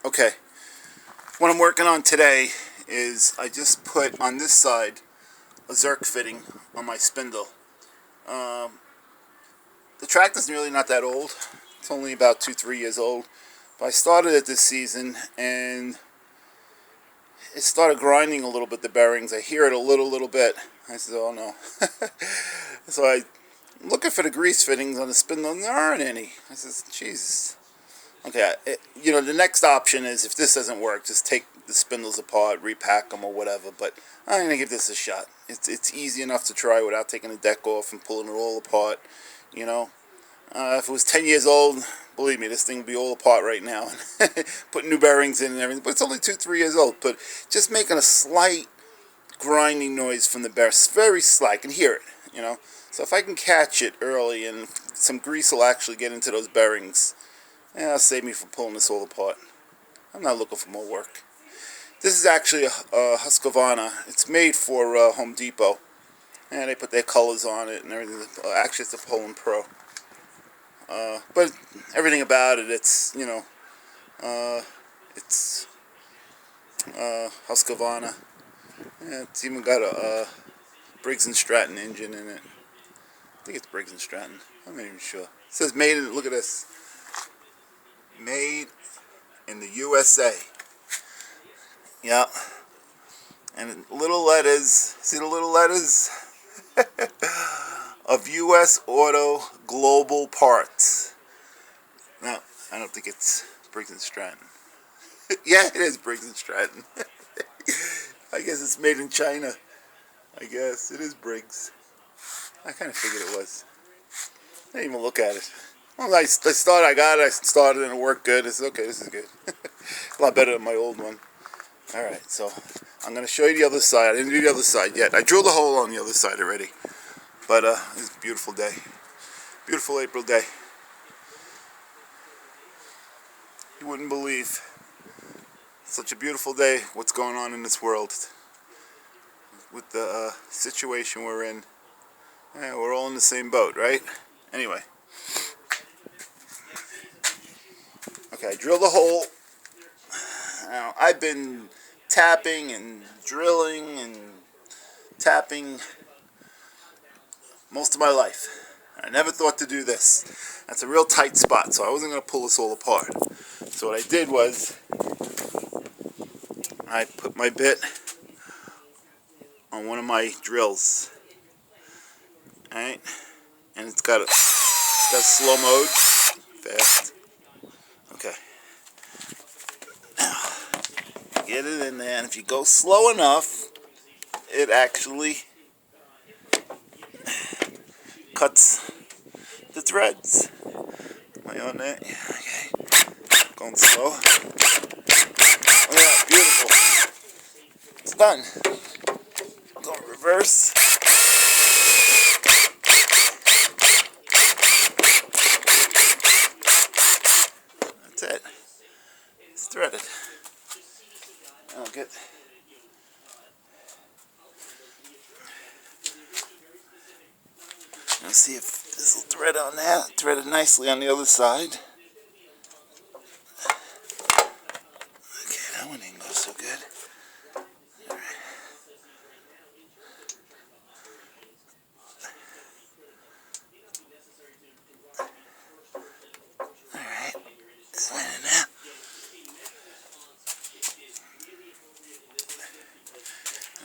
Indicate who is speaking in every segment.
Speaker 1: Okay, what I'm working on today is I just put on this side a zerk fitting on my spindle. Um, the tractor's really not that old. It's only about 2-3 years old. But I started it this season and it started grinding a little bit, the bearings. I hear it a little bit. I said, oh no. So I'm looking for the grease fittings on the spindle and there aren't any. I said, Jesus. Okay, the next option is if this doesn't work, just take the spindles apart, repack them or whatever. But I'm going to give this a shot. It's easy enough to try without taking the deck off and pulling it all apart, you know. If it was 10 years old, believe me, this thing would be all apart right now. Putting new bearings in and everything. But it's only 2-3 years old. But just making a slight grinding noise from the bearings. Very slight. I can hear it, you know. So if I can catch it early and some grease will actually get into those bearings, yeah, that'll save me from pulling this all apart. I'm not looking for more work. This is actually a Husqvarna. It's made for Home Depot. And they put their colors on it and everything. Actually, it's a Poland Pro. But everything about it, it's, it's Husqvarna. Yeah, it's even got a Briggs & Stratton engine in it. I think it's Briggs & Stratton. I'm not even sure. It says made in, look at this. Made in the USA. Yeah. And little letters. See the little letters? Of U.S. Auto Global Parts. No, I don't think it's Briggs & Stratton. Yeah, it is Briggs & Stratton. I guess it's made in China. I guess. It is Briggs. I kind of figured it was. I didn't even look at it. Well, I started and it worked good. I said, okay, this is good. A lot better than my old one. Alright, so I'm going to show you the other side. I didn't do the other side yet. I drilled a hole on the other side already. But it's a beautiful day. Beautiful April day. You wouldn't believe such a beautiful day what's going on in this world. With the situation we're in. Yeah, we're all in the same boat, right? Anyway. Okay, I drilled a hole. Now, I've been tapping and drilling and tapping most of my life. I never thought to do this. That's a real tight spot, so I wasn't going to pull this all apart. So what I did was, I put my bit on one of my drills. Alright? And it's got slow mode. Fast. Okay. Now, get it in there, and if you go slow enough, it actually cuts the threads. Am I on there? Yeah, okay. Going slow. Look at that, beautiful. It's done. Go reverse. That's it. It's threaded. I'll get. Let's see if this will thread on that. Threaded nicely on the other side. Okay, that one didn't go so good. Alright, this one in there.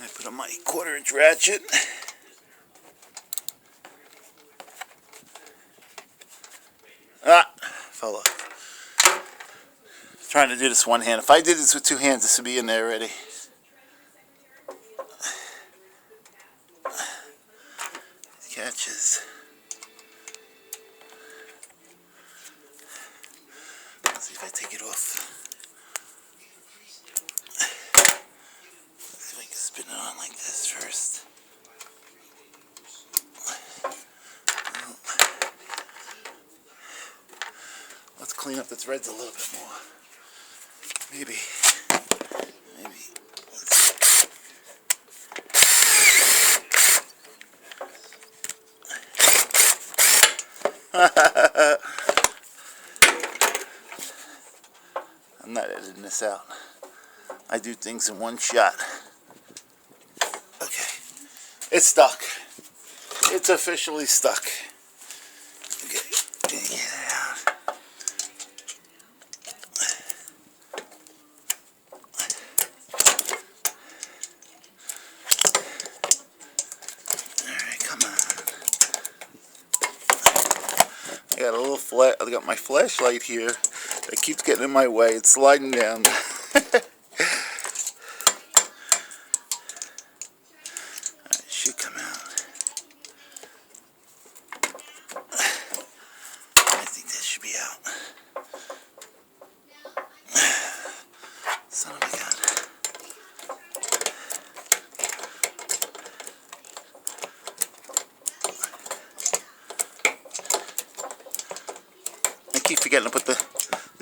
Speaker 1: I put on my 1/4-inch ratchet. Fell off. Trying to do this one hand. If I did this with 2 hands, this would be in there already. Catches. Let's see if I take it off. Let's see if I can spin it on like this first. Let's clean up the threads a little bit more. Maybe. I'm not editing this out. I do things in one shot. Okay. It's stuck. It's officially stuck. Okay. Get it out. Alright, come on. I got a little I got my flashlight here that keeps getting in my way. It's sliding down. It should come out. I think that should be out. Son of a gun. I keep forgetting to put the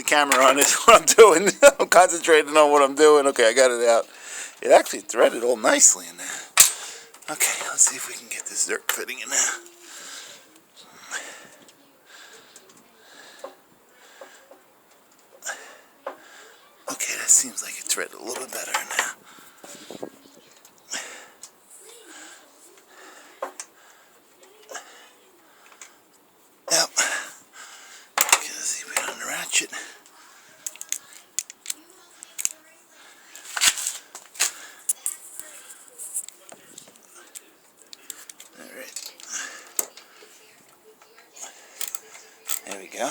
Speaker 1: camera on. Is what I'm doing. I'm concentrating on what I'm doing. Okay, I got it out. It actually threaded all nicely in there. Okay, let's see if we can get this zerk fitting in there. Okay, that seems like it threaded a little bit better now. Yep. Okay, let's see if we can unratchet it. Alright. There we go.